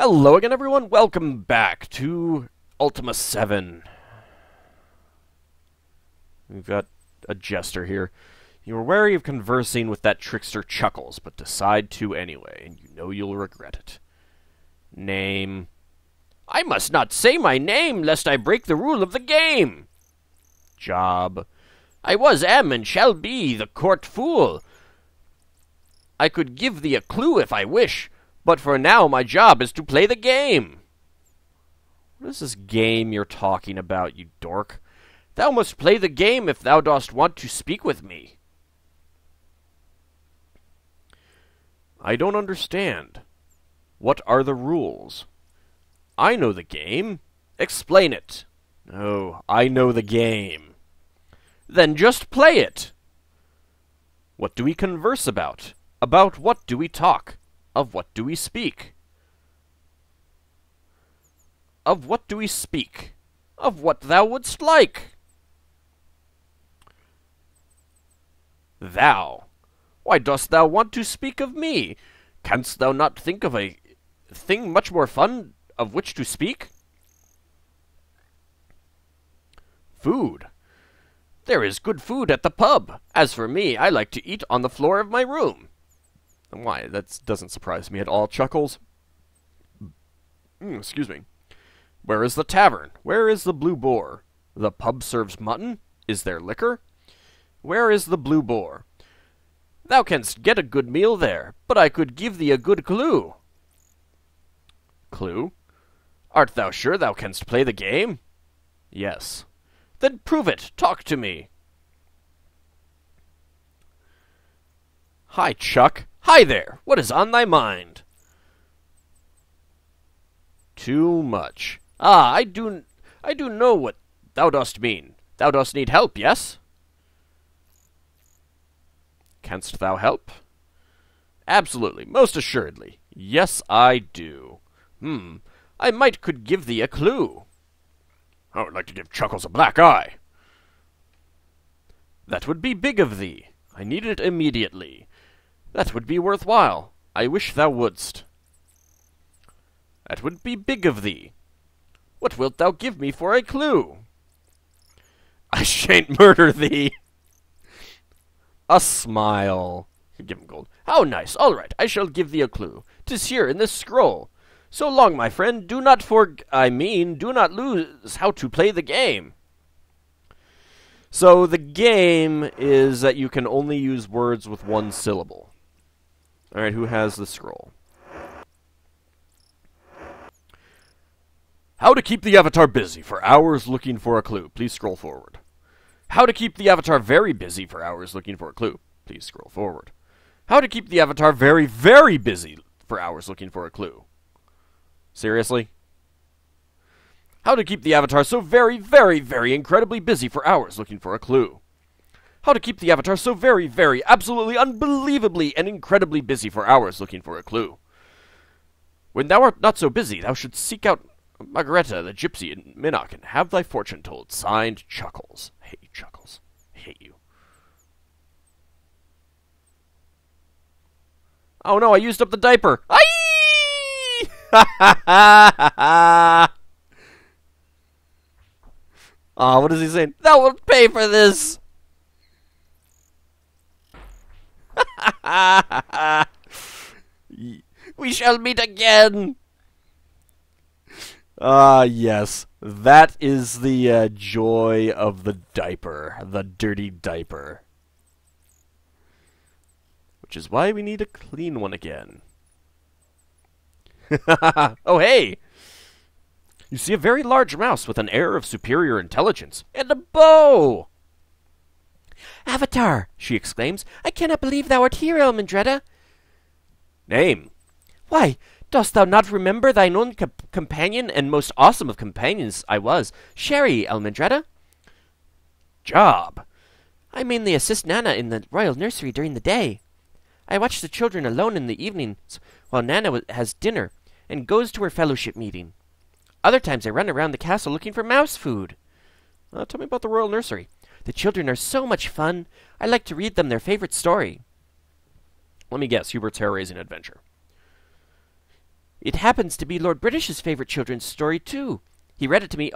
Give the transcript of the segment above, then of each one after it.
Hello again, everyone. Welcome back to Ultima VII. We've got a jester here. You are wary of conversing with that trickster Chuckles, but decide to anyway, and you know you'll regret it. Name. I must not say my name, lest I break the rule of the game. Job. I was, am, and shall be the court fool. I could give thee a clue if I wish, but for now my job is to play the game. What is this game you're talking about, you dork? Thou must play the game if thou dost want to speak with me. I don't understand. What are the rules? I know the game. Explain it. No, I know the game. Then just play it. What do we converse about? About what do we talk? Of what do we speak? Of what do we speak? Of what thou wouldst like. Thou. Why dost thou want to speak of me? Canst thou not think of a thing much more fun of which to speak? Food. There is good food at the pub. As for me, I like to eat on the floor of my room. Why, that doesn't surprise me at all, Chuckles. Excuse me. Where is the tavern? Where is the Blue Boar? The pub serves mutton? Is there liquor? Where is the Blue Boar? Thou canst get a good meal there, but I could give thee a good clue. Clue? Art thou sure thou canst play the game? Yes. Then prove it. Talk to me. Hi, Chuck. Hi there. What is on thy mind? Too much. Ah, I do know what thou dost mean. Thou dost need help, yes? Canst thou help? Absolutely, most assuredly. Yes, I do. I could give thee a clue. I would like to give Chuckles a black eye. That would be big of thee. I need it immediately. That would be worthwhile. I wish thou wouldst. That would be big of thee. What wilt thou give me for a clue? I shan't murder thee. A smile. Give him gold. How nice. All right, I shall give thee a clue. 'Tis here in this scroll. So long, my friend. Do not lose how to play the game. So the game is that you can only use words with one syllable. All right, who has the scroll? How to keep the avatar busy for hours looking for a clue. Please scroll forward. How to keep the avatar very busy for hours looking for a clue. Please scroll forward. How to keep the avatar very, very busy for hours looking for a clue. Seriously? How to keep the avatar so very, very, very incredibly busy for hours looking for a clue. How to keep the avatar so very, very, absolutely, unbelievably, and incredibly busy for hours looking for a clue. When thou art not so busy, thou shouldst seek out Margareta, the gypsy, in Minnock, and have thy fortune told. Signed, Chuckles. I hate you, Chuckles. I hate you. Oh no, I used up the diaper. Aye! Oh, what is he saying? Thou wilt pay for this. We shall meet again. Ah, yes. That is the joy of the diaper. The dirty diaper. Which is why we need a clean one again. Oh, hey! You see a very large mouse with an air of superior intelligence. And a bow! Avatar, she exclaims, I cannot believe thou art here, Elmendretta. Name. Why, dost thou not remember thine own companion, and most awesome of companions I was, Sherry, Elmendretta? Job. I mainly assist Nana in the royal nursery during the day. I watch the children alone in the evenings, while Nana has dinner, and goes to her fellowship meeting. Other times I run around the castle looking for mouse food. Tell me about the royal nursery. The children are so much fun. I like to read them their favorite story. Let me guess, Hubert's Hair-Raising Adventure. It happens to be Lord British's favorite children's story, too. He read it to me,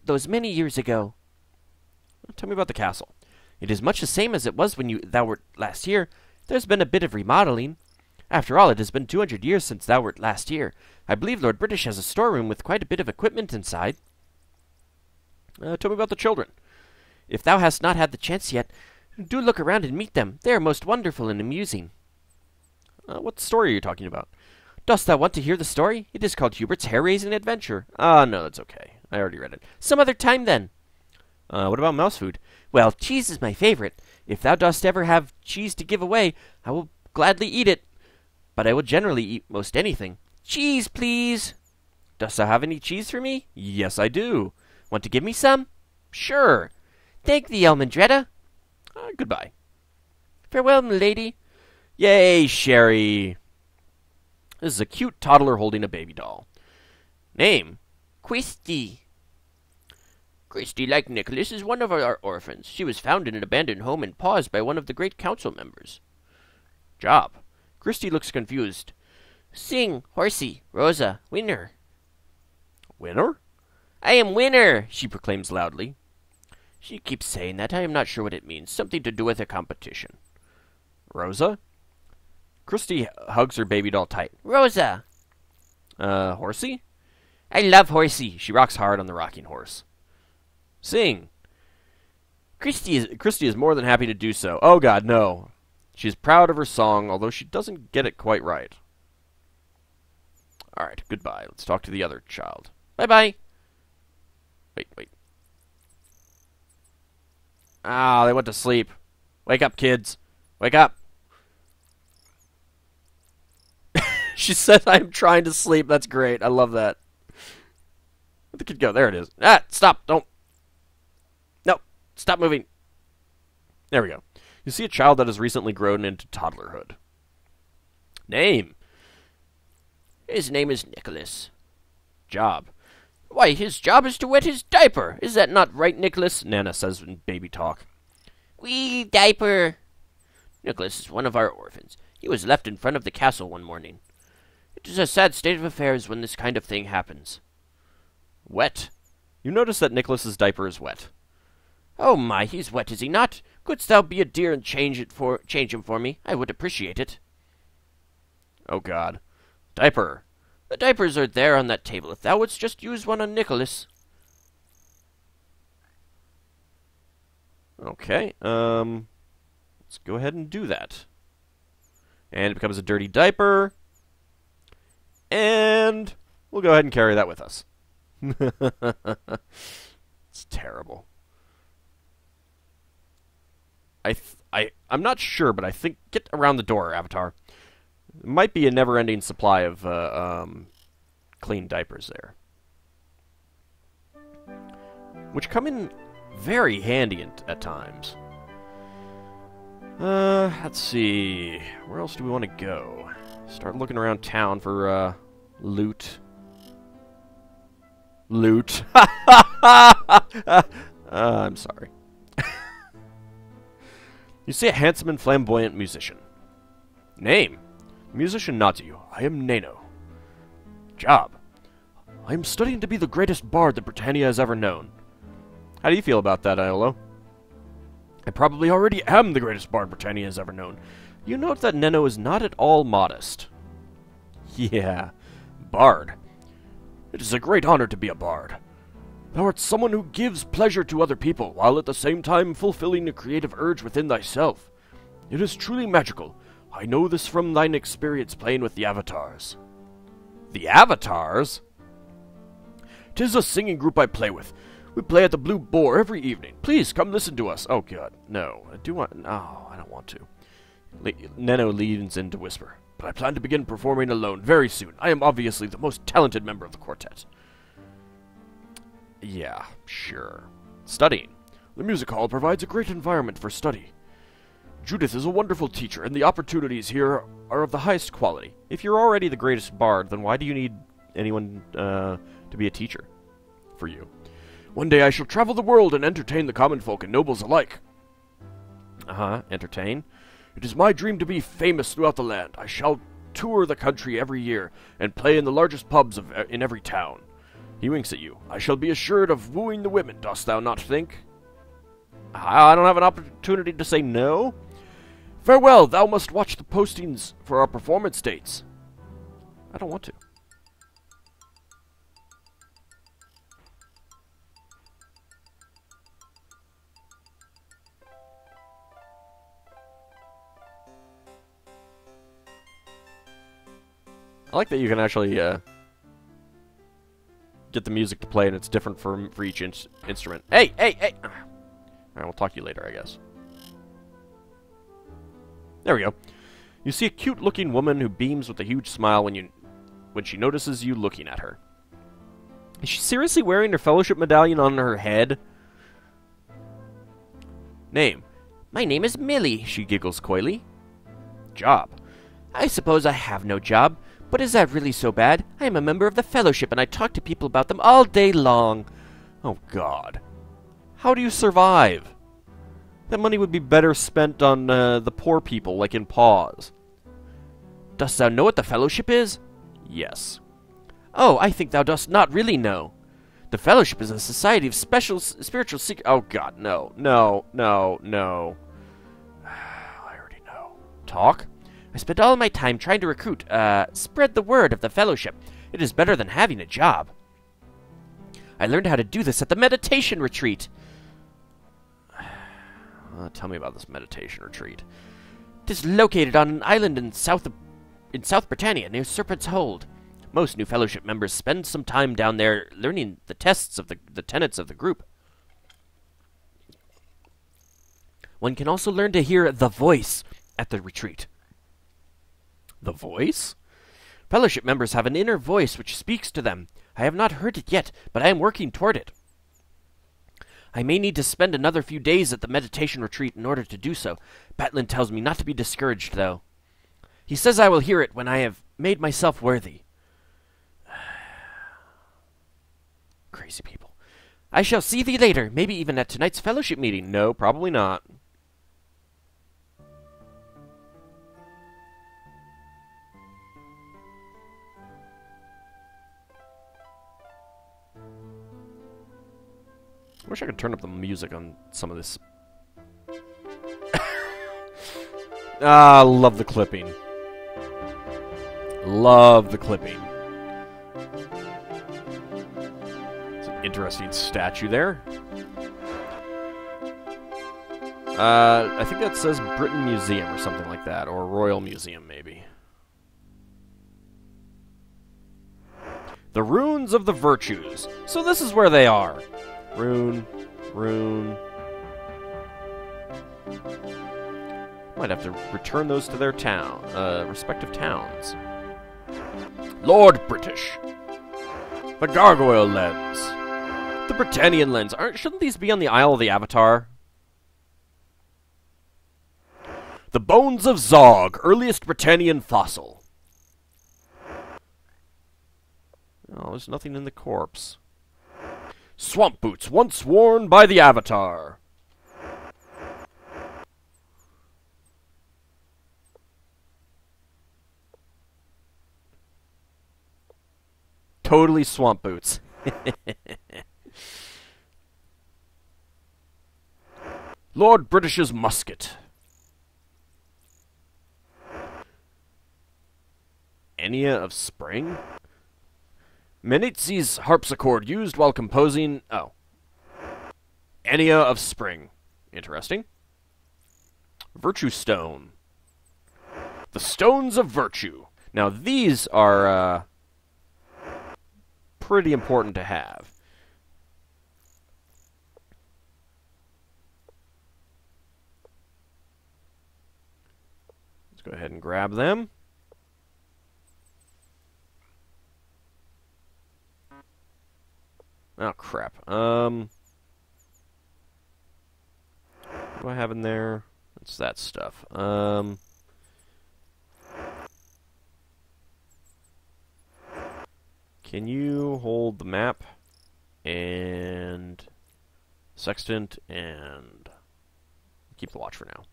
those many years ago. Tell me about the castle. It is much the same as it was when thou wert last here. There's been a bit of remodeling. After all, it has been 200 years since thou wert last here. I believe Lord British has a storeroom with quite a bit of equipment inside. Tell me about the children. If thou hast not had the chance yet, do look around and meet them. They are most wonderful and amusing. What story are you talking about? Dost thou want to hear the story? It is called Hubert's Hair-Raising Adventure. No, that's okay. I already read it. Some other time, then. What about mouse food? Well, cheese is my favorite. If thou dost ever have cheese to give away, I will gladly eat it. But I will generally eat most anything. Cheese, please. Dost thou have any cheese for me? Yes, I do. Want to give me some? Sure. Thank thee, Elmandretta. Goodbye. Farewell, m'lady. Yay, Sherry. This is a cute toddler holding a baby doll. Name? Christy. Christy, like Nicholas, is one of our orphans. She was found in an abandoned home and paused by one of the great council members. Job. Christy looks confused. Sing, horsey, Rosa, winner. Winner? I am winner, she proclaims loudly. She keeps saying that. I am not sure what it means. Something to do with a competition. Rosa? Christy hugs her baby doll tight. Rosa! Horsey? I love Horsey. She rocks hard on the rocking horse. Sing. Christy is more than happy to do so. Oh God, no. She's proud of her song, although she doesn't get it quite right. Alright, goodbye. Let's talk to the other child. Bye-bye. Wait. Ah, they went to sleep. Wake up, kids. Wake up. She said, I'm trying to sleep. That's great. I love that. Where'd the kid go? There it is. Ah, stop. Don't. No. Stop moving. There we go. You see a child that has recently grown into toddlerhood. Name? His name is Nicholas. Job? Why, his job is to wet his diaper. Is that not right, Nicholas? Nana says in baby talk. Wee diaper. Nicholas is one of our orphans. He was left in front of the castle one morning. It is a sad state of affairs when this kind of thing happens. Wet. You notice that Nicholas's diaper is wet. Oh my, he's wet, is he not? Couldst thou be a dear and change him for me? I would appreciate it. Oh God. Diaper. The diapers are there on that table. If thou wouldst just use one on Nicholas. Okay, let's go ahead and do that. And it becomes a dirty diaper. And we'll go ahead and carry that with us. It's terrible. I'm not sure, but I think get around the door, Avatar. It might be a never-ending supply of clean diapers there, which come in very handy at times. Let's see. Where else do we want to go? Start looking around town for loot. Loot. I'm sorry. You see a handsome and flamboyant musician. Name? The musician nods at you. I am Nano. Job? I am studying to be the greatest bard that Britannia has ever known. How do you feel about that, Iolo? I probably already am the greatest bard Britannia has ever known. You note that Neno is not at all modest. Yeah, bard. It is a great honor to be a bard. Thou art someone who gives pleasure to other people, while at the same time fulfilling a creative urge within thyself. It is truly magical. I know this from thine experience playing with the avatars. The avatars? 'Tis a singing group I play with. We play at the Blue Boar every evening. Please, come listen to us. Oh, God. No. I don't want to. Neno leans in to whisper. But I plan to begin performing alone very soon. I am obviously the most talented member of the quartet. Yeah, sure. Studying. The music hall provides a great environment for study. Judith is a wonderful teacher, and the opportunities here are of the highest quality. If you're already the greatest bard, then why do you need anyone to be a teacher for you? One day I shall travel the world and entertain the common folk and nobles alike. Entertain? It is my dream to be famous throughout the land. I shall tour the country every year and play in the largest pubs in every town. He winks at you. I shall be assured of wooing the women, dost thou not think? I don't have an opportunity to say no. Farewell, thou must watch the postings for our performance dates. I don't want to. I like that you can actually get the music to play and it's different for each instrument. Hey! Alright, we'll talk to you later, I guess. There we go. You see a cute-looking woman who beams with a huge smile when she notices you looking at her. Is she seriously wearing her fellowship medallion on her head? Name. My name is Millie, she giggles coyly. Job. I suppose I have no job, but is that really so bad? I am a member of the fellowship and I talk to people about them all day long. Oh, God. How do you survive? That money would be better spent on the poor people, like in Paws. Dost thou know what the fellowship is? Yes. Oh, I think thou dost not really know. The fellowship is a society of special spiritual secret. Oh, God, no. No. I already know. Talk? I spend all my time trying to spread the word of the fellowship. It is better than having a job. I learned how to do this at the meditation retreat. Tell me about this meditation retreat. It is located on an island in South Britannia near Serpent's Hold. Most new fellowship members spend some time down there learning the tenets of the group. One can also learn to hear the voice at the retreat. The voice? Fellowship members have an inner voice which speaks to them. I have not heard it yet, but I am working toward it. I may need to spend another few days at the meditation retreat in order to do so. Batlin tells me not to be discouraged, though. He says I will hear it when I have made myself worthy. Crazy people. I shall see thee later, maybe even at tonight's fellowship meeting. No, probably not. I wish I could turn up the music on some of this. Love the clipping. Love the clipping. It's an interesting statue there. I think that says Britain Museum or something like that, or Royal Museum, maybe. The Runes of the Virtues. So this is where they are. Rune. Might have to return those to their respective towns. Lord British. The Gargoyle Lens. The Britannian Lens. Shouldn't these be on the Isle of the Avatar? The Bones of Zog, earliest Britannian fossil. Oh, there's nothing in the corpse. Swamp boots, once worn by the Avatar. Totally swamp boots. Lord British's musket. Enya of Spring? Menetzi's harpsichord used while composing... Oh. Enya of Spring. Interesting. Virtue Stone. The Stones of Virtue. Now, these are, pretty important to have. Let's go ahead and grab them. Oh, crap. What do I have in there? It's that stuff. Can you hold the map and sextant and keep the watch for now?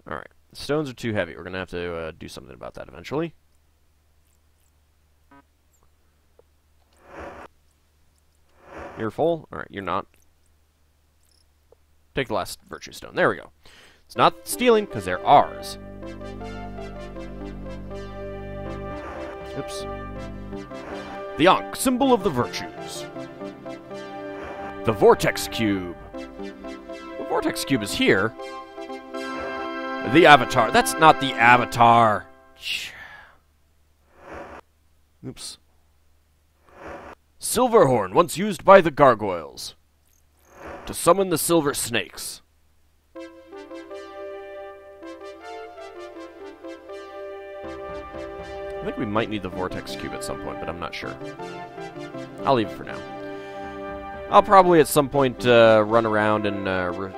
Alright. Stones are too heavy. We're going to have to do something about that eventually. You're full? Alright, you're not. Take the last virtue stone. There we go. It's not stealing, because they're ours. Oops. The Ankh, symbol of the virtues. The Vortex Cube. The Vortex Cube is here. The Avatar. That's not the Avatar. Oops. Silverhorn, once used by the gargoyles to summon the silver snakes. I think we might need the Vortex Cube at some point, but I'm not sure. I'll leave it for now. I'll probably at some point run around and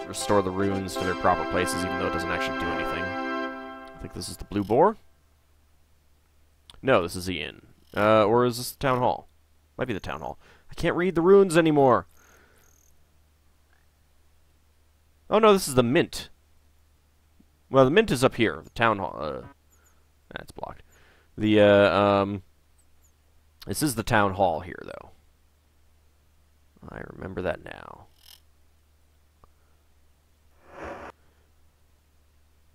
restore the runes to their proper places, even though it doesn't actually do anything. I think this is the Blue Boar. No, this is the inn. Or is this the town hall? Might be the town hall. I can't read the runes anymore. Oh no, this is the mint. Well, the mint is up here. The town hall. That's blocked. The this is the town hall here, though. I remember that now.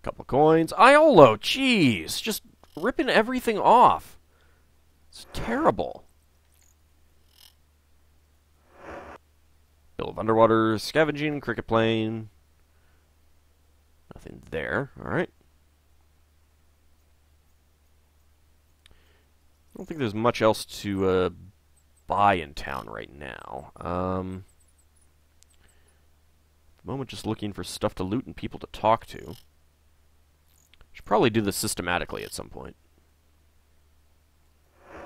Couple coins. Iolo, jeez, just ripping everything off. It's terrible. Bill of Underwater, Scavenging, Cricket Plane. Nothing there. Alright. I don't think there's much else to buy in town right now. At the moment, just looking for stuff to loot and people to talk to. Should probably do this systematically at some point.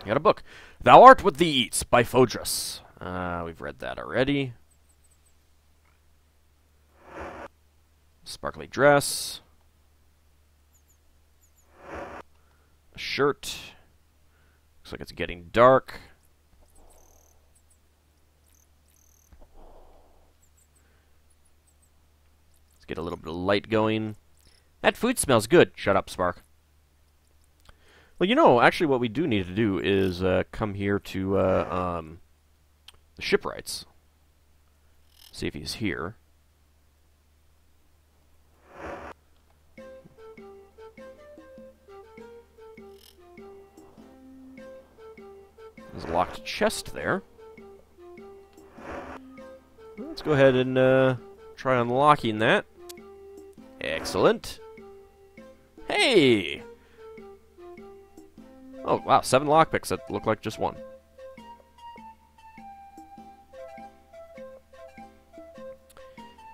Got a book. Thou Art What Thee Eats by Phodrus. We've read that already. Sparkly dress. A shirt. Looks like it's getting dark. Let's get a little bit of light going. That food smells good. Shut up, Spark. Well, you know, actually what we do need to do is come here to the shipwrights. See if he's here. There's a locked chest there. Let's go ahead and try unlocking that. Excellent. Hey! Oh, wow, 7 lockpicks that look like just one.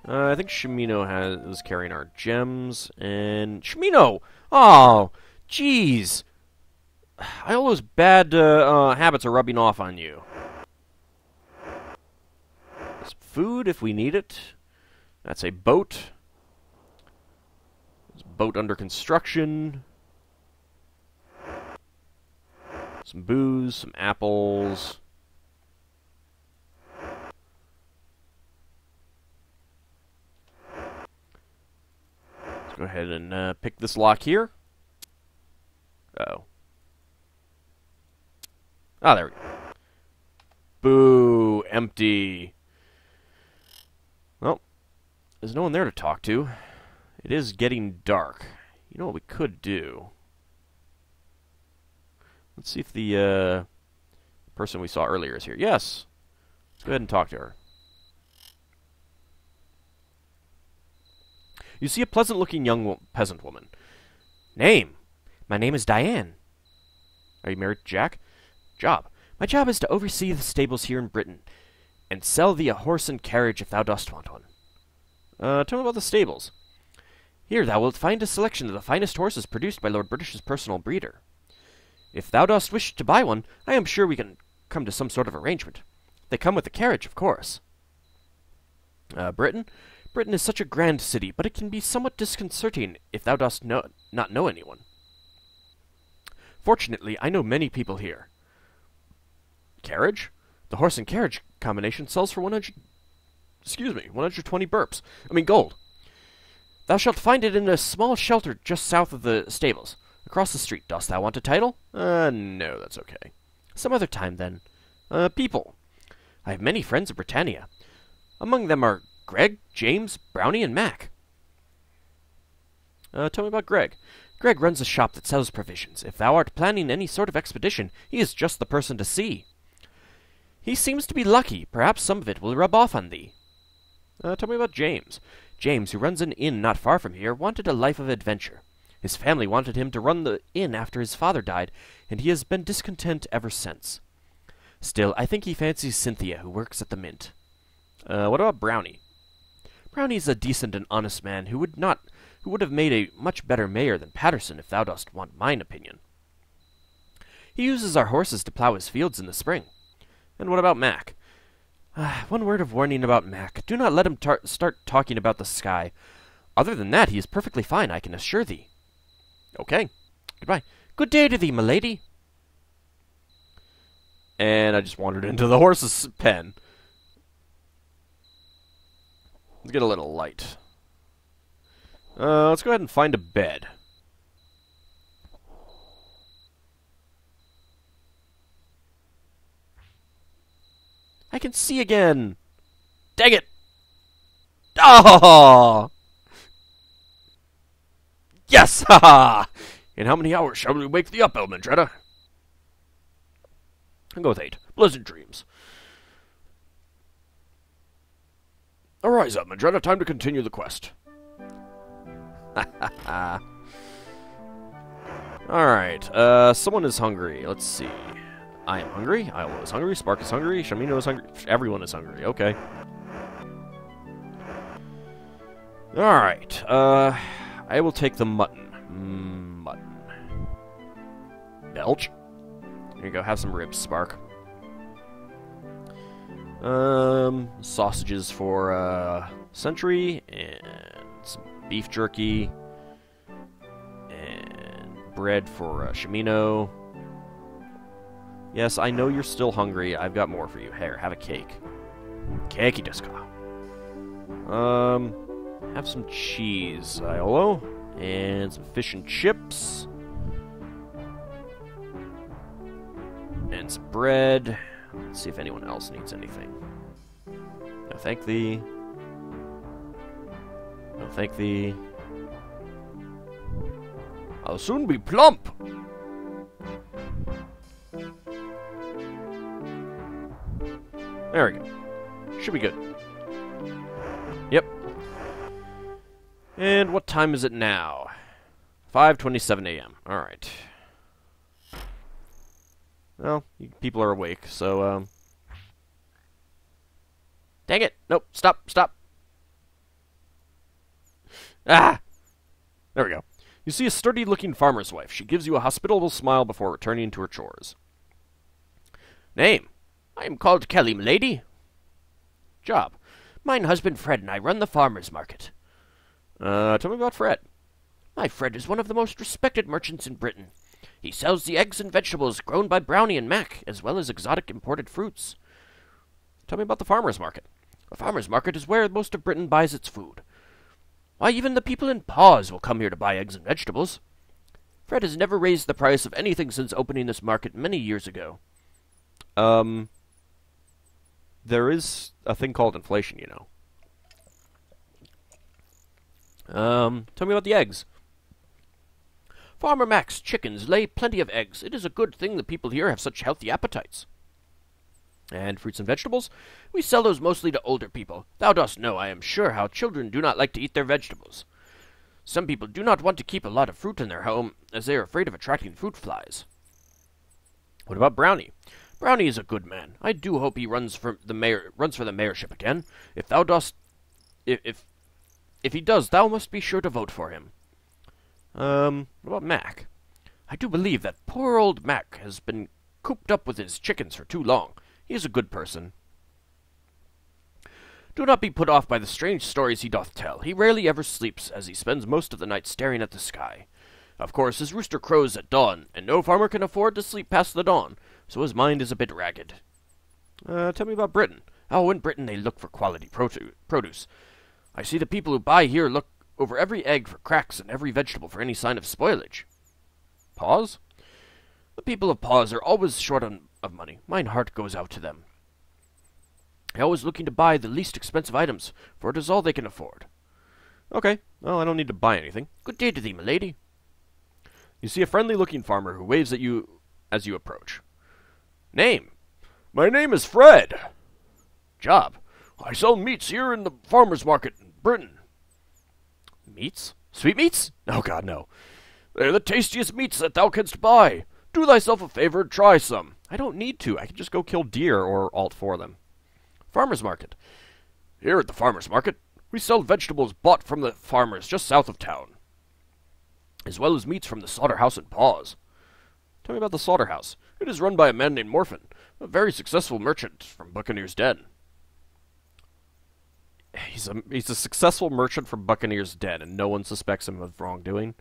I think Shimino is carrying our gems, and... Shimino! Oh, jeez! All those bad habits are rubbing off on you. Some food if we need it. That's a boat. There's a boat under construction. Some booze, some apples. Let's go ahead and pick this lock here. Uh-oh. Ah, there we go. Boo, empty. Well, there's no one there to talk to. It is getting dark. You know what we could do? Let's see if the person we saw earlier is here. Yes. Let's go ahead and talk to her. You see a pleasant-looking young peasant woman. Name? My name is Diane. Are you married to Jack? Job. My job is to oversee the stables here in Britain, and sell thee a horse and carriage if thou dost want one. Tell me about the stables. Here thou wilt find a selection of the finest horses produced by Lord British's personal breeder. If thou dost wish to buy one, I am sure we can come to some sort of arrangement. They come with the carriage, of course. Britain? Britain is such a grand city, but it can be somewhat disconcerting if thou dost not know anyone. Fortunately, I know many people here. Carriage? The horse and carriage combination sells for 120 gold. Thou shalt find it in a small shelter just south of the stables. Across the street. Dost thou want a title? No, that's okay. Some other time, then. People. I have many friends in Britannia. Among them are Greg, James, Brownie, and Mac. Tell me about Greg. Greg runs a shop that sells provisions. If thou art planning any sort of expedition, he is just the person to see. He seems to be lucky. Perhaps some of it will rub off on thee. Tell me about James. James, who runs an inn not far from here, wanted a life of adventure. His family wanted him to run the inn after his father died, and he has been discontent ever since. Still, I think he fancies Cynthia, who works at the mint. What about Brownie? Brownie's a decent and honest man who would have made a much better mayor than Patterson, if thou dost want mine opinion. He uses our horses to plough his fields in the spring. And what about Mac? One word of warning about Mac. Do not let him start talking about the sky. Other than that, he is perfectly fine, I can assure thee. Okay. Goodbye. Good day to thee, milady. And I just wandered into the horse's pen. Let's get a little light. Let's go ahead and find a bed. I can see again. Dang it! Oh! Yes! Ha ha! In how many hours shall we wake thee up, Elmandretta? I'll go with 8. Pleasant dreams. Arise, Elmandretta. Time to continue the quest. Ha ha ha. Alright, someone is hungry. Let's see. I am hungry. Iowa is hungry. Spark is hungry. Shamino is hungry. Everyone is hungry. Okay. Alright, I will take the mutton. Mutton. Belch. Here you go. Have some ribs, Spark. Sausages for, Sentry, and some beef jerky, and bread for, Shamino. Yes, I know you're still hungry. I've got more for you. Here, have a cake. Cakey desu ka. Have some cheese, Iolo, and some fish and chips, and some bread. Let's see if anyone else needs anything. No, thank thee. No, thank thee. I'll soon be plump. There we go. Should be good. Yep. And what time is it now? 5:27 a.m. Alright. Well, people are awake, so, Dang it! Nope, stop, stop! Ah! There we go. You see a sturdy-looking farmer's wife. She gives you a hospitable smile before returning to her chores. Name? I am called Kelly, milady. Job? Mine husband Fred and I run the farmer's market. Tell me about Fred. My Fred is one of the most respected merchants in Britain. He sells the eggs and vegetables grown by Brownie and Mac, as well as exotic imported fruits. Tell me about the farmer's market. The farmer's market is where most of Britain buys its food. Why, even the people in Paws will come here to buy eggs and vegetables. Fred has never raised the price of anything since opening this market many years ago. There is a thing called inflation, you know. Tell me about the eggs. Farmer Mac's chickens lay plenty of eggs. It is a good thing the people here have such healthy appetites. And fruits and vegetables? We sell those mostly to older people. Thou dost know, I am sure, how children do not like to eat their vegetables. Some people do not want to keep a lot of fruit in their home, as they are afraid of attracting fruit flies. What about Brownie? Brownie is a good man. I do hope he runs for the mayorship again. If thou dost, if he does, thou must be sure to vote for him. What about Mac? I do believe that poor old Mac has been cooped up with his chickens for too long. He is a good person. Do not be put off by the strange stories he doth tell. He rarely ever sleeps, as he spends most of the night staring at the sky. Of course, his rooster crows at dawn, and no farmer can afford to sleep past the dawn, so his mind is a bit ragged. Tell me about Britain. Oh, in Britain they look for quality produce. I see the people who buy here look over every egg for cracks and every vegetable for any sign of spoilage. Paws? The people of Paws are always short of money. Mine heart goes out to them. They're always looking to buy the least expensive items, for it is all they can afford. Okay, well, I don't need to buy anything. Good day to thee, milady. You see a friendly-looking farmer who waves at you as you approach. Name? My name is Fred. Job? I sell meats here in the farmer's market in Britain. Meats? Sweetmeats? Oh, God, no. They're the tastiest meats that thou canst buy. Do thyself a favor and try some. I don't need to. I can just go kill deer or alt for them. Farmer's market. Here at the farmer's market, we sell vegetables bought from the farmers just south of town, as well as meats from the slaughterhouse in Paws. Tell me about the slaughterhouse. It is run by a man named Morphin, a very successful merchant from Buccaneer's Den. He's a successful merchant from Buccaneer's Den, and no one suspects him of wrongdoing.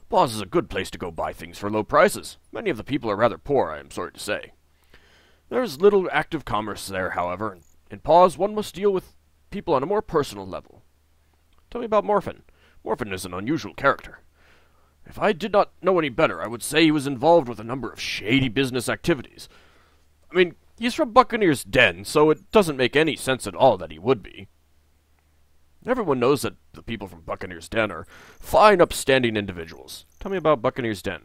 Paws is a good place to go buy things for low prices. Many of the people are rather poor, I am sorry to say. There is little active commerce there, however. In Paws, one must deal with people on a more personal level. Tell me about Morphin. Morphin is an unusual character. If I did not know any better, I would say he was involved with a number of shady business activities. I mean, he's from Buccaneer's Den, so it doesn't make any sense at all that he would be. Everyone knows that the people from Buccaneer's Den are fine, upstanding individuals. Tell me about Buccaneer's Den.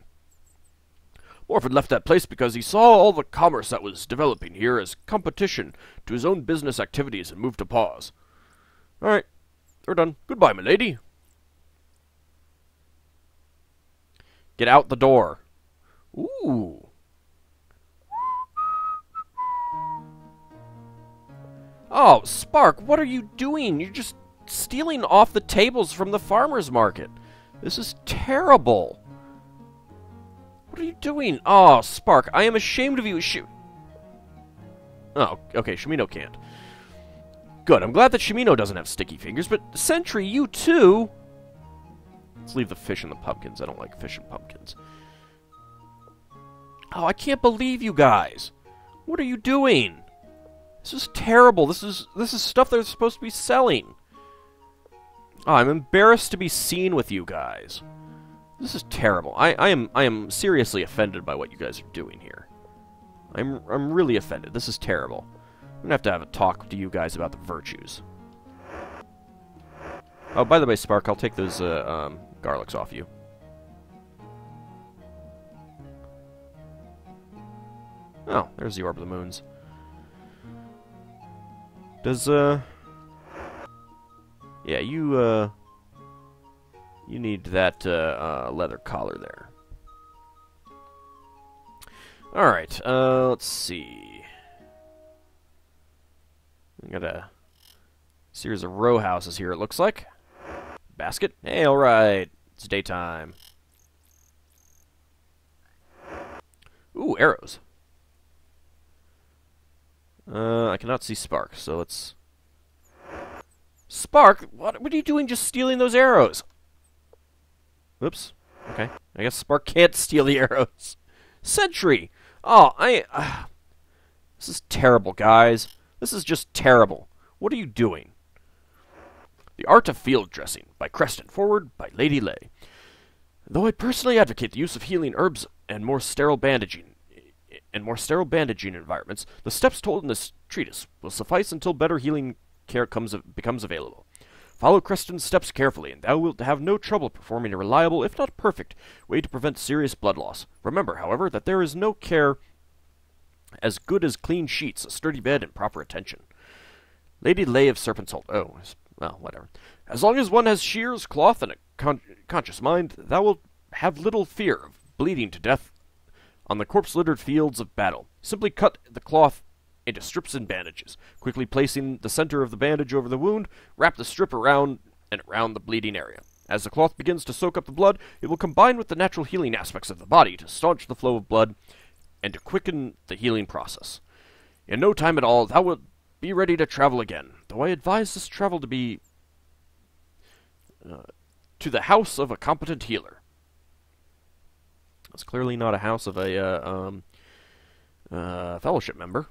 Morphin left that place because he saw all the commerce that was developing here as competition to his own business activities and moved to Paws. All right, we're done. Goodbye, milady. Get out the door. Ooh. Oh, Spark, what are you doing? You're just stealing off the tables from the farmer's market. This is terrible. What are you doing? Oh, Spark, I am ashamed of you. Oh, okay, Shimino can't. Good, I'm glad that Shimino doesn't have sticky fingers, but Sentry, you too? Let's leave the fish and the pumpkins. I don't like fish and pumpkins. Oh, I can't believe you guys. What are you doing? This is terrible. This is stuff they're supposed to be selling. Oh, I'm embarrassed to be seen with you guys. This is terrible. I am seriously offended by what you guys are doing here. I'm really offended. This is terrible. I'm gonna have a talk to you guys about the virtues. Oh, by the way, Spark, I'll take those garlics off you. Oh, there's the Orb of the Moons. Does, yeah, you need that, leather collar there. Alright, let's see. We got a series of row houses here, it looks like. Basket? Hey, alright. It's daytime. Ooh, arrows. I cannot see Spark, so let's... Spark? What are you doing just stealing those arrows? Oops. Okay. I guess Spark can't steal the arrows. Sentry! Oh, this is terrible, guys. This is just terrible. What are you doing? The Art of Field Dressing, by Creston. Forward by Lady Lay. Though I personally advocate the use of healing herbs and more sterile bandaging environments, the steps told in this treatise will suffice until better healing care becomes available. Follow Creston's steps carefully, and thou wilt have no trouble performing a reliable, if not perfect, way to prevent serious blood loss. Remember, however, that there is no care as good as clean sheets, a sturdy bed, and proper attention. Lady Lay of Serpent's Hold. Oh, well, whatever. As long as one has shears, cloth, and a conscious mind, thou wilt have little fear of bleeding to death on the corpse-littered fields of battle. Simply cut the cloth into strips and bandages. Quickly placing the center of the bandage over the wound, wrap the strip around the bleeding area. As the cloth begins to soak up the blood, it will combine with the natural healing aspects of the body to staunch the flow of blood and to quicken the healing process. In no time at all, thou wilt be ready to travel again, though I advise this travel to be to the house of a competent healer. That's clearly not a house of a fellowship member.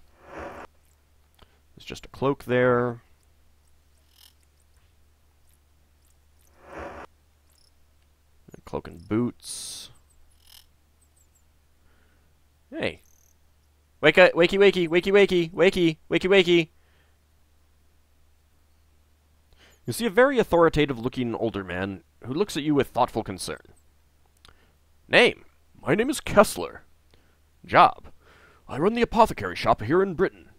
There's just a cloak there. Cloak and boots. Hey. Wake up, wakey, wakey, wakey, wakey, wakey, wakey, wakey. You see a very authoritative-looking older man who looks at you with thoughtful concern. Name? My name is Kessler. Job? I run the apothecary shop here in Britain.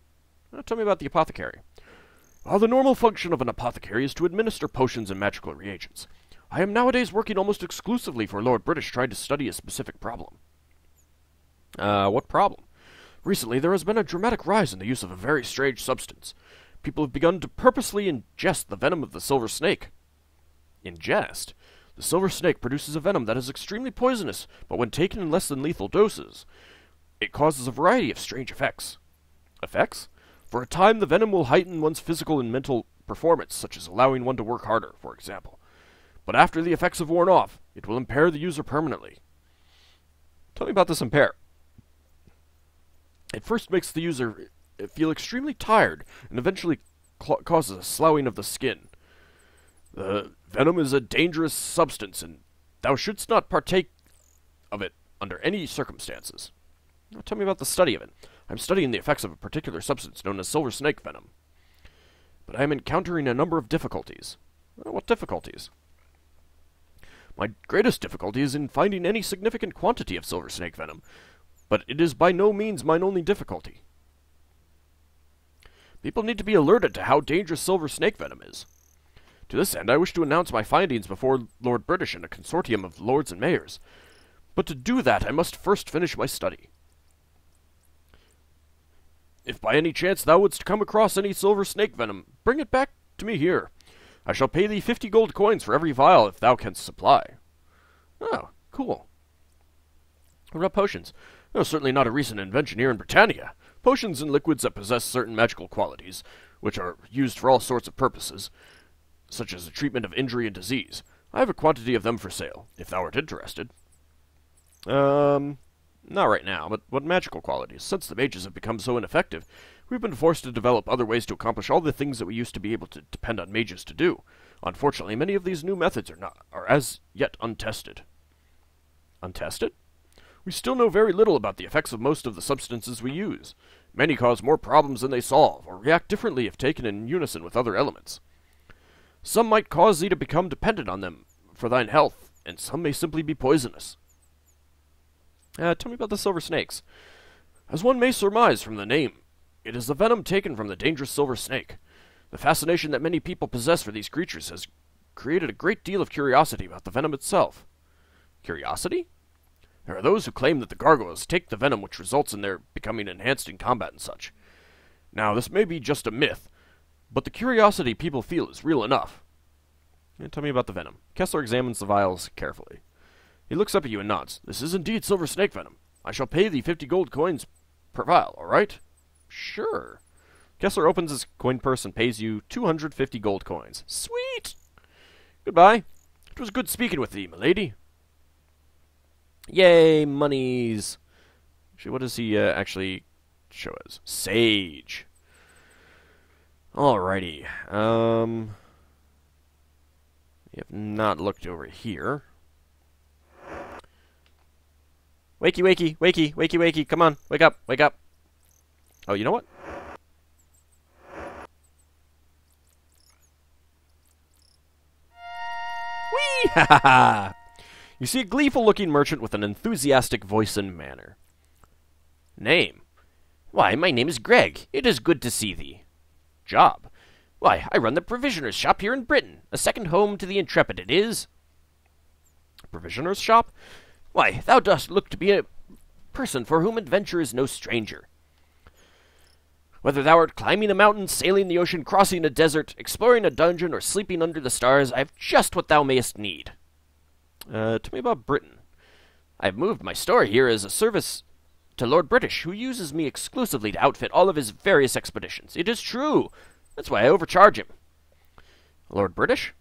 Tell me about the apothecary. The normal function of an apothecary is to administer potions and magical reagents. I am nowadays working almost exclusively for Lord British trying to study a specific problem. What problem? Recently, there has been a dramatic rise in the use of a very strange substance. People have begun to purposely ingest the venom of the silver snake. Ingest? The silver snake produces a venom that is extremely poisonous, but when taken in less than lethal doses, it causes a variety of strange effects. Effects? For a time, the venom will heighten one's physical and mental performance, such as allowing one to work harder, for example. But after the effects have worn off, it will impair the user permanently. Tell me about this impair. It first makes the user feel extremely tired, and eventually causes a sloughing of the skin. The venom is a dangerous substance, and thou shouldst not partake of it under any circumstances. Now, tell me about the study of it. I'm studying the effects of a particular substance known as silver snake venom. But I am encountering a number of difficulties. What difficulties? My greatest difficulty is in finding any significant quantity of silver snake venom, but it is by no means mine only difficulty. People need to be alerted to how dangerous silver snake venom is. To this end, I wish to announce my findings before Lord British and a consortium of lords and mayors. But to do that, I must first finish my study. If by any chance thou wouldst come across any silver snake venom, bring it back to me here. I shall pay thee 50 gold coins for every vial if thou canst supply. Oh, cool. What about potions? Certainly not a recent invention here in Britannia. Potions and liquids that possess certain magical qualities, which are used for all sorts of purposes, such as the treatment of injury and disease. I have a quantity of them for sale, if thou art interested. Not right now, but what magical qualities? Since the mages have become so ineffective, we've been forced to develop other ways to accomplish all the things that we used to be able to depend on mages to do. Unfortunately, many of these new methods are as yet untested. Untested? We still know very little about the effects of most of the substances we use. Many cause more problems than they solve, or react differently if taken in unison with other elements. Some might cause thee to become dependent on them for thine health, and some may simply be poisonous. Tell me about the silver snakes. As one may surmise from the name, it is the venom taken from the dangerous silver snake. The fascination that many people possess for these creatures has created a great deal of curiosity about the venom itself. Curiosity? There are those who claim that the gargoyles take the venom which results in their becoming enhanced in combat and such. Now, this may be just a myth, but the curiosity people feel is real enough. Tell me about the venom. Kessler examines the vials carefully. He looks up at you and nods. This is indeed silver snake venom. I shall pay thee 50 gold coins per vial, all right? Sure. Kessler opens his coin purse and pays you 250 gold coins. Sweet! Goodbye. It was good speaking with thee, milady. Yay, monies. Actually, what does he actually show us? Sage. Alrighty. We have not looked over here. Wakey, wakey, wakey, wakey, wakey. Come on, wake up, wake up. Oh, you know what? Whee! Ha ha ha! You see a gleeful-looking merchant with an enthusiastic voice and manner. Name? Why, my name is Greg. It is good to see thee. Job? Why, I run the provisioner's shop here in Britain. A second home to the intrepid it is. Provisioner's shop? Why, thou dost look to be a person for whom adventure is no stranger. Whether thou art climbing a mountain, sailing the ocean, crossing a desert, exploring a dungeon, or sleeping under the stars, I have just what thou mayest need. Tell me about Britain. I have moved my store here as a service to Lord British, who uses me exclusively to outfit all of his various expeditions. It is true. That's why I overcharge him. Lord British?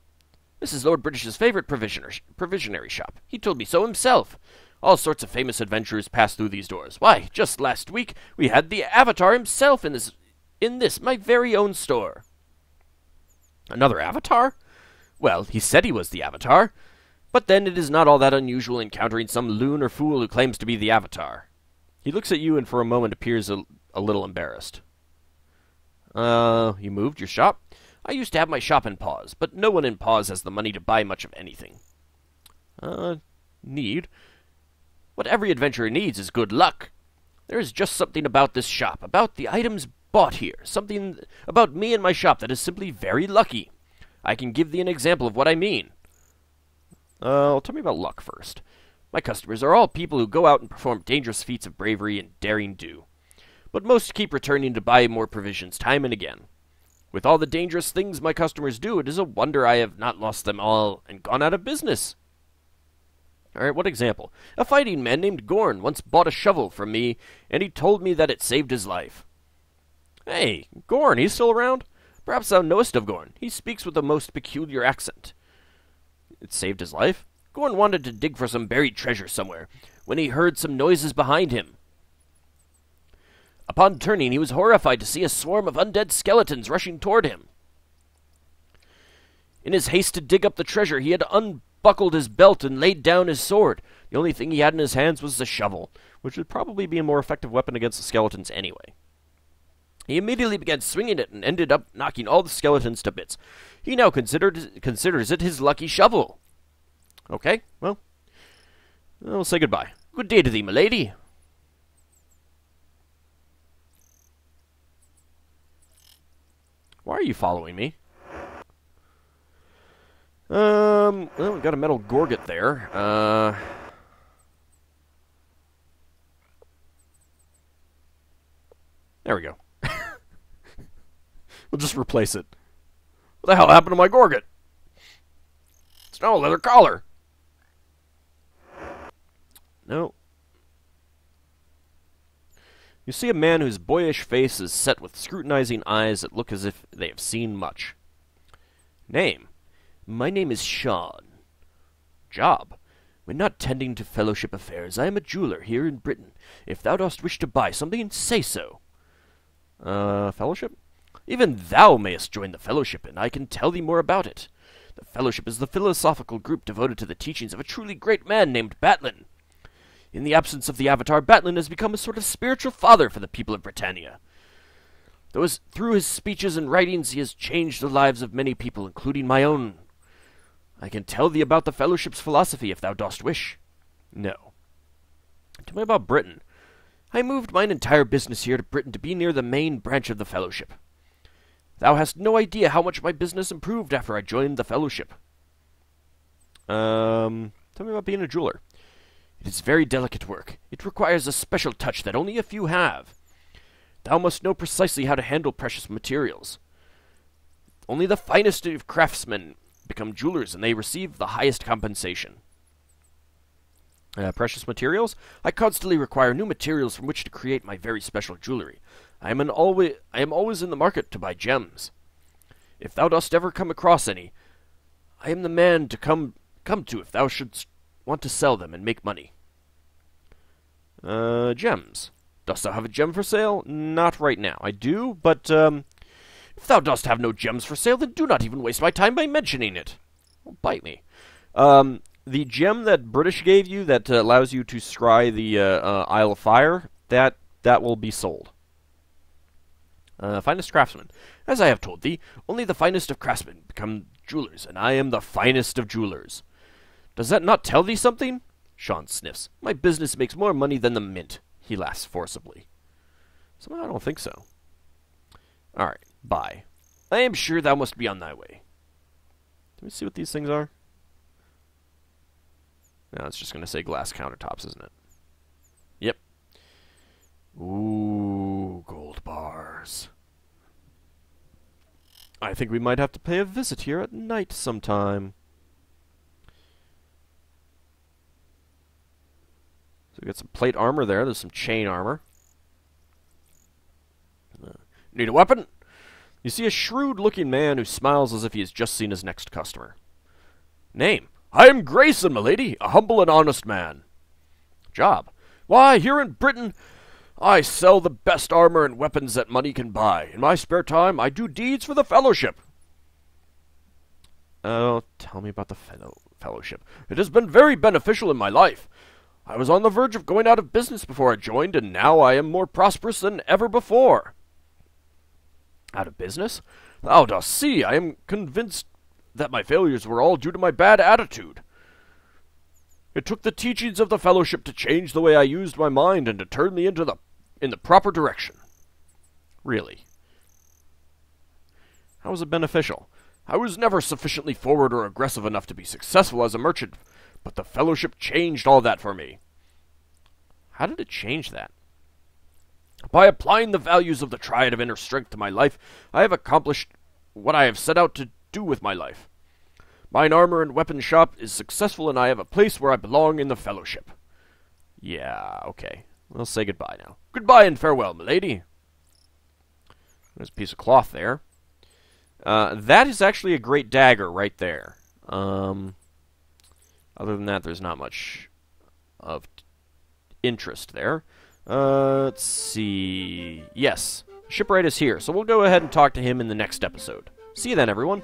This is Lord British's favorite provisionary shop. He told me so himself. All sorts of famous adventurers pass through these doors. Why, just last week we had the Avatar himself in this my very own store. Another Avatar? Well, he said he was the Avatar. But then it is not all that unusual encountering some loon or fool who claims to be the Avatar. He looks at you and for a moment appears a little embarrassed. You moved your shop? I used to have my shop in Paws, but no one in Paws has the money to buy much of anything. Need? What every adventurer needs is good luck. There is just something about this shop, about the items bought here, something about me and my shop that is simply very lucky. I can give thee an example of what I mean. Tell me about luck first. My customers are all people who go out and perform dangerous feats of bravery and daring do. But most keep returning to buy more provisions time and again. With all the dangerous things my customers do, it is a wonder I have not lost them all and gone out of business. Alright, what example? A fighting man named Gorn once bought a shovel from me, and he told me that it saved his life. Hey, Gorn, he's still around? Perhaps thou knowest of Gorn. He speaks with a most peculiar accent. It saved his life? Gorn wanted to dig for some buried treasure somewhere, when he heard some noises behind him. Upon turning, he was horrified to see a swarm of undead skeletons rushing toward him. In his haste to dig up the treasure, he had unbuckled his belt and laid down his sword. The only thing he had in his hands was the shovel, which would probably be a more effective weapon against the skeletons anyway. He immediately began swinging it and ended up knocking all the skeletons to bits. He now considers it his lucky shovel. Okay, well, I'll say goodbye. Good day to thee, milady. Why are you following me? Well, we got a metal gorget there. There we go. We'll just replace it. What the hell happened to my gorget? It's now a leather collar. No. You see a man whose boyish face is set with scrutinizing eyes that look as if they have seen much. Name? My name is Sean. Job? When not tending to fellowship affairs, I am a jeweler here in Britain. If thou dost wish to buy something, say so. Fellowship? Even thou mayest join the fellowship, and I can tell thee more about it. The fellowship is the philosophical group devoted to the teachings of a truly great man named Batlin. In the absence of the Avatar, Batlin has become a sort of spiritual father for the people of Britannia. Through his speeches and writings, he has changed the lives of many people, including my own. I can tell thee about the fellowship's philosophy, if thou dost wish. No. Tell me about Britain. I moved mine entire business here to Britain to be near the main branch of the fellowship. Thou hast no idea how much my business improved after I joined the fellowship. Tell me about being a jeweler. It is very delicate work. It requires a special touch that only a few have. Thou must know precisely how to handle precious materials. Only the finest of craftsmen become jewelers, and they receive the highest compensation. Precious materials? I constantly require new materials from which to create my very special jewelry. I am always in the market to buy gems. If thou dost ever come across any, I am the man to come to if thou shouldst want to sell them and make money. Gems. Dost thou have a gem for sale? Not right now. I do, but, if thou dost have no gems for sale, then do not even waste my time by mentioning it. Well, bite me. The gem that British gave you that allows you to scry the Isle of Fire, that will be sold. Finest craftsman. As I have told thee, only the finest of craftsmen become jewelers, and I am the finest of jewelers. Does that not tell thee something? Sean sniffs. My business makes more money than the mint. He laughs forcibly. Somehow I don't think so. Alright, bye. I am sure thou must be on thy way. Let me see what these things are. No, it's just going to say glass countertops, isn't it? Yep. Ooh, gold bars. I think we might have to pay a visit here at night sometime. So we got some plate armor there. There's some chain armor. Need a weapon? You see a shrewd-looking man who smiles as if he has just seen his next customer. Name? I am Grayson, milady, a humble and honest man. Job? Why, here in Britain, I sell the best armor and weapons that money can buy. In my spare time, I do deeds for the fellowship. Oh, tell me about the Fellowship. It has been very beneficial in my life. I was on the verge of going out of business before I joined, and now I am more prosperous than ever before. Out of business? Thou dost see, I am convinced that my failures were all due to my bad attitude. It took the teachings of the Fellowship to change the way I used my mind and to turn me in the proper direction. Really? How was it beneficial? I was never sufficiently forward or aggressive enough to be successful as a merchant, but the Fellowship changed all that for me. How did it change that? By applying the values of the Triad of Inner Strength to my life, I have accomplished what I have set out to do with my life. Mine armor and weapon shop is successful, and I have a place where I belong in the Fellowship. Yeah, okay. We'll say goodbye now. Goodbye and farewell, milady. There's a piece of cloth there. That is actually a great dagger right there. Other than that, there's not much of interest there. Let's see. Yes, Shipwright is here, so we'll go ahead and talk to him in the next episode. See you then, everyone.